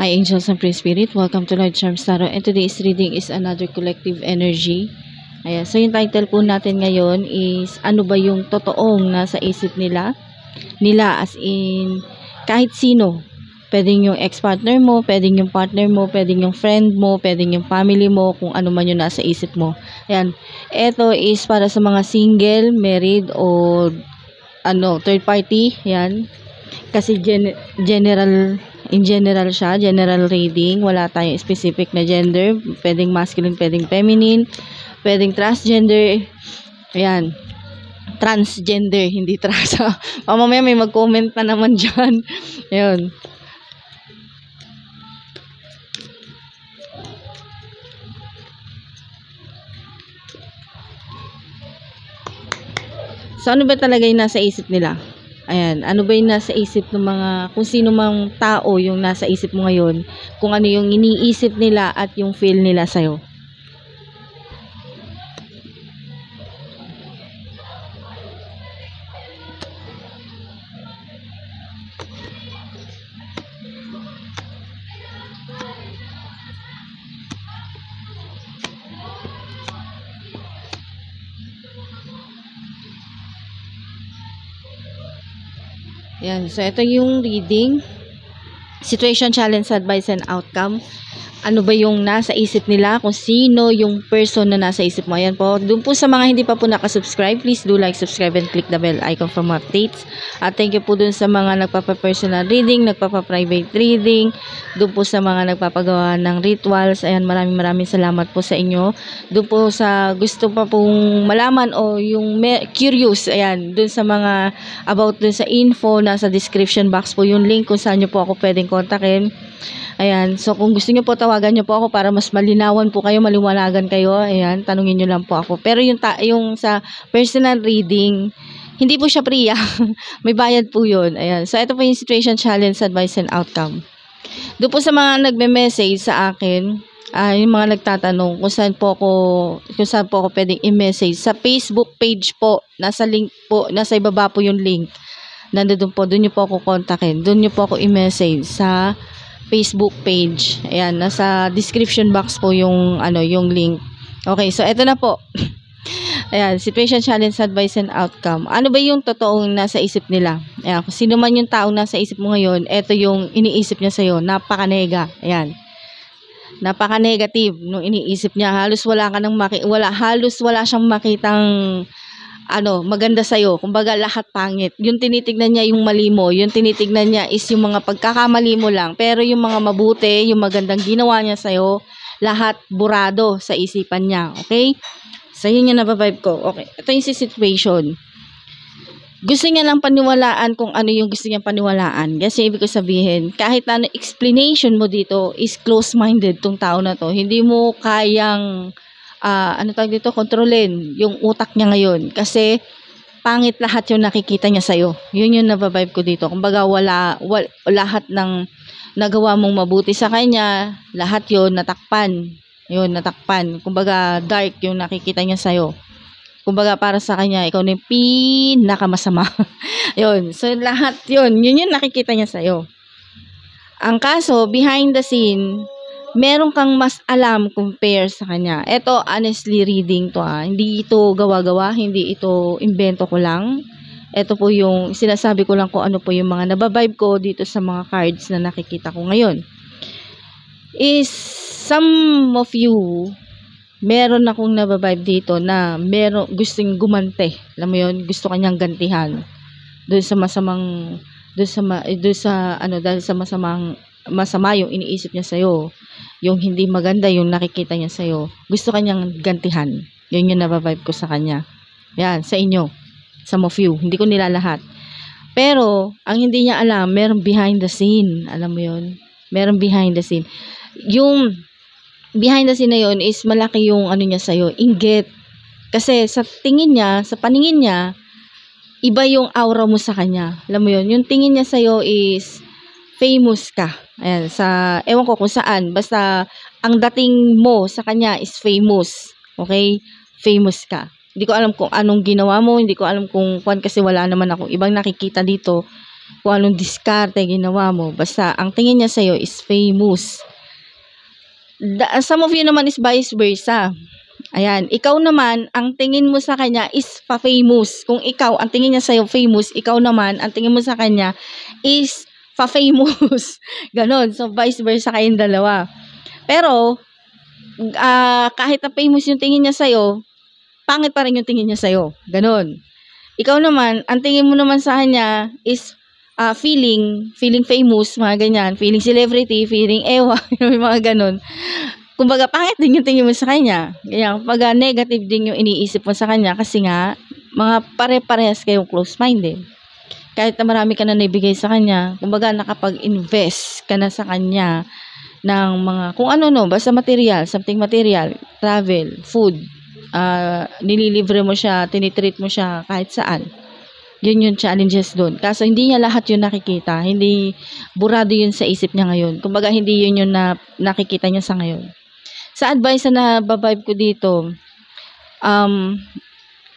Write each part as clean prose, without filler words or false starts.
Hi angels and free spirit, welcome to Lord Charms Tarot, and today's reading is another collective energy. Ayan, so yung title po natin ngayon is ano ba yung totoong nasa isip nila as in kahit sino. Pwedeng yung ex-partner mo, pwedeng yung partner mo, pwedeng yung friend mo, pwedeng yung family mo, kung ano man yung nasa isip mo. Ayan, ito is para sa mga single, married, o third party. Ayan, kasi in general siya, general reading, wala tayong specific na gender, pwedeng masculine, pwedeng feminine, pwedeng transgender, ayan, transgender, hindi trans. Mamaya may mag-comment na naman dyan. Ayan. So, ano ba talaga yung nasa isip nila? Ayan, ano ba yung nasa isip ng mga, kung sino mang tao yung nasa isip mo ngayon, kung ano yung iniisip nila at yung feel nila sa'yo. Yan, so ito yung reading. Situation, challenge, advice, and outcome. Ano ba yung nasa isip nila, kung sino yung person na nasa isip mo. Ayan po, doon po sa mga hindi pa po nakasubscribe, please do like, subscribe, and click the bell icon for more updates. At thank you po doon sa mga nagpapa-personal reading, nagpapa-private reading, doon po sa mga nagpapagawa ng rituals. Ayan, maraming salamat po sa inyo. Doon po sa gusto pa pong malaman o yung curious, ayan, doon sa mga about doon sa info, nasa description box po yung link kung saan nyo po ako pwedeng kontakin. Ayan, so kung gusto nyo po, tawagan nyo po ako para mas malinawan po kayo, maliwanagan kayo. Ayan, tanungin nyo lang po ako. Pero yung sa personal reading, hindi po siya free. May bayad po yun. Ayan, so ito po yung situation, challenge, advice, and outcome. Doon po sa mga nagme-message sa akin, yung mga nagtatanong kung saan po ako pwedeng i-message. Sa Facebook page po, nasa link po, nasa ibaba po yung link. Nandoon po, doon nyo po ako kontakin. Doon nyo po ako i-message sa Facebook page. Ayan, nasa description box po yung yung link. Okay, so eto na po. Ayan, situation, challenge, advice, and outcome. Ano ba yung totoong nasa isip nila? Ayan, kung sino man yung taong nasa isip mo ngayon, eto yung iniisip niya sa'yo. Napaka-nega. Ayan. Napaka-negative nung iniisip niya. Halos wala siyang makitang maganda sa'yo. Kumbaga, lahat pangit. Yung tinitignan niya yung mali mo. Yung tinitignan niya is yung mga pagkakamali mo lang. Pero yung mga mabuti, yung magandang ginawa niya sa'yo, lahat burado sa isipan niya. Okay? So, yun yung nabavibe ko. Okay. Ito yung situation. Gusto niya lang paniwalaan kung ano yung gusto niya paniwalaan. Kasi ibig ko sabihin, kahit ano explanation mo dito is close-minded tong tao na to. Hindi mo kayang kontrolin yung utak niya ngayon. Kasi, pangit lahat yung nakikita niya sa'yo. Yun yung nabavibe ko dito. Kumbaga, lahat ng nagawa mong mabuti sa kanya, lahat yun natakpan. Kumbaga, dark yung nakikita niya sa'yo. Kumbaga, para sa kanya, ikaw na yung pinakamasama. Yun. So, lahat yun. Yun yung nakikita niya sa'yo. Ang kaso, behind the scene, meron kang mas alam compare sa kanya. Ito, honestly reading to Hindi ito gawa-gawa, hindi ito invento ko lang. Ito po yung sinasabi ko lang kung ano po yung mga nabavibe ko dito sa mga cards na nakikita ko ngayon. Is some of you, meron akong nabavibe dito na meron gustong gumante. Alam mo yun, gusto kanyang gantihan. Doon sa masama yung iniisip niya sa'yo. Yung hindi maganda yung nakikita niya sa'yo. Gusto kanyang gantihan. Yun yung nabavibe ko sa kanya. Yan, sa inyo. Some of you. Hindi ko nila lahat. Pero, ang hindi niya alam, meron behind the scene. Alam mo yun? Meron behind the scene. Yung behind the scene na yun is malaki yung niya sa'yo. Inggit. Kasi sa tingin niya, sa paningin niya, iba yung aura mo sa kanya. Alam mo yun? Yung tingin niya sa'yo is famous ka. Ayan, ewan ko kung saan. Basta, ang dating mo sa kanya is famous. Okay? Famous ka. Hindi ko alam kung anong ginawa mo. Hindi ko alam kasi wala naman akong ibang nakikita dito. kung anong diskarte ginawa mo. Basta, ang tingin niya sa'yo is famous. Some of you naman is vice versa. Ayan, ikaw naman, ang tingin mo sa kanya is pa-famous. Kung ikaw, ang tingin niya sa'yo famous, ikaw naman, ang tingin mo sa kanya is pa-famous. Ganon. So, vice versa kayong dalawa. Pero, kahit na famous yung tingin niya sa'yo, pangit pa rin yung tingin niya sa'yo. Ganon. Ikaw naman, ang tingin mo naman sa kanya is feeling famous, mga ganyan, feeling celebrity, feeling ewa, yung mga ganon. Kumbaga, pangit din yung tingin mo sa kanya. Ganyan, kumbaga, negative din yung iniisip mo sa kanya kasi nga, mga pare-parehas kayong close-minded. Kahit na marami ka na naibigay sa kanya, kumbaga, nakapag-invest ka na sa kanya ng mga, kung ano no, basta material, something material, travel, food, nililibre mo siya, tinitreat mo siya kahit saan. Yun yung challenges doon. Kaso hindi niya lahat yun nakikita. Hindi burado yun sa isip niya ngayon. Kumbaga hindi yun yung nakikita niya sa ngayon. Sa advice na nababibe ko dito,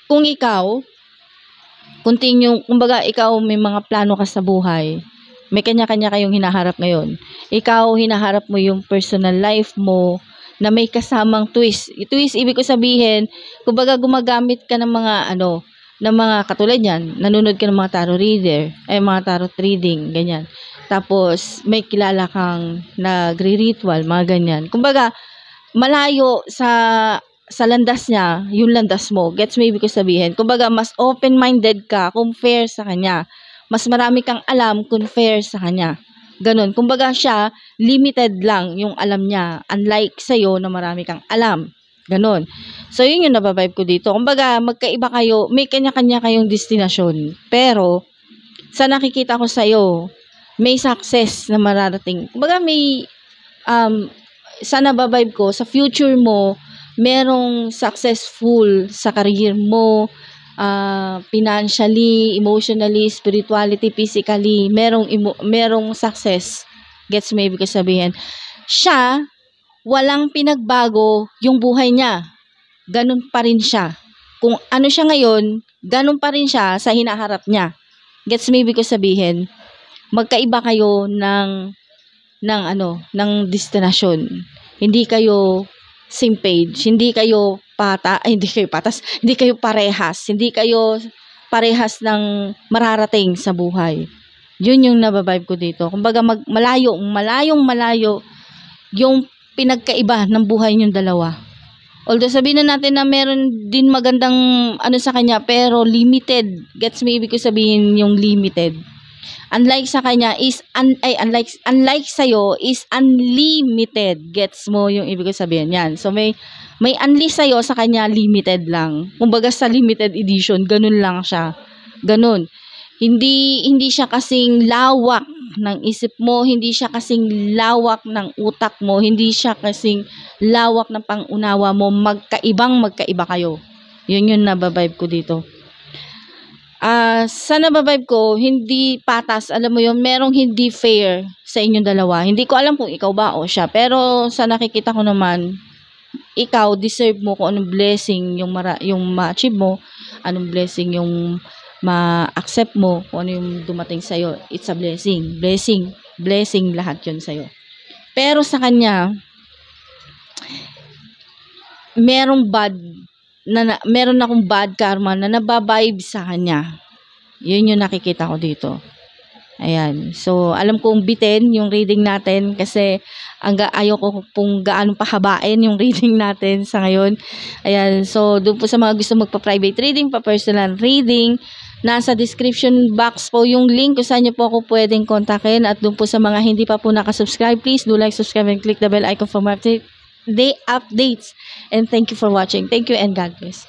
kung ikaw, kumbaga ikaw may mga plano ka sa buhay, may kanya-kanya kayong hinaharap ngayon. Ikaw, hinaharap mo yung personal life mo na may kasamang twist. Twist, ibig ko sabihin, kumbaga gumagamit ka ng mga ng mga katulad yan, nanonood ka ng mga tarot reader, mga tarot reading, ganyan. Tapos, may kilala kang nagre-ritual, mga ganyan. Kumbaga, malayo sa landas niya, yung landas mo. Gets mo ibig ko sabihin? Kumbaga, mas open-minded ka compare sa kanya. Mas marami kang alam compare sa kanya. Ganon. Kumbaga siya, limited lang yung alam niya. Unlike sa'yo na marami kang alam. Ganon. So, yun yung nababibe ko dito. Kumbaga, magkaiba kayo, may kanya-kanya kayong destinasyon. Pero, sa nakikita ko sa'yo, may success na mararating. Kumbaga, may, sa nababibe ko, sa future mo, merong successful sa career mo, financially, emotionally, spirituality, physically, merong success. Gets mo ibig sabihin? Siya, walang pinagbago yung buhay niya. Ganun pa rin siya. Kung ano siya ngayon, ganun pa rin siya sa hinaharap niya. Gets me ibig sabihin? Magkaiba kayo ng destinasyon. Hindi kayo same page. Hindi kayo patas. Hindi kayo parehas. Hindi kayo parehas ng mararating sa buhay. Yun yung nababibe ko dito. Kumbaga malayong yung pinagkaiba ng buhay niyong dalawa. Although sabihin na natin na meron din magandang sa kanya, pero limited. Gets me ibig ko sabihin yung limited. Unlike sa kanya is unlike sa'yo is unlimited. Gets mo yung ibig ko sabihin? Yan. So may unli sa'yo, sa kanya limited lang. Kumbaga sa limited edition, ganun lang siya. Ganun. Hindi siya kasing lawak ng isip mo, hindi siya kasing lawak ng utak mo, hindi siya kasing lawak ng pangunawa mo. Magkaiba kayo. Yun yung nababibe ko dito. Sa nababibe ko, hindi patas, alam mo yun, merong hindi fair sa inyong dalawa. Hindi ko alam kung ikaw ba o siya, pero sa nakikita ko naman, ikaw, deserve mo kung anong blessing yung ma-achieve mo, anong blessing yung ma-accept mo, kung ano yung dumating sa'yo. It's a blessing. Blessing lahat yun sa'yo. Pero sa kanya, meron akong bad karma na nababibe sa kanya. Yun yung nakikita ko dito. Ayan. So, alam kong bitin yung reading natin kasi ayaw ko pong gaano pahabain yung reading natin sa ngayon. Ayan. So, doon po sa mga gusto magpa-private reading, pa-personal reading, nasa description box po yung link kung saan nyo po ako pwedeng kontakin. At doon po sa mga hindi pa po nakasubscribe, please do like, subscribe, and click the bell icon for more updates. And thank you for watching. Thank you and God bless.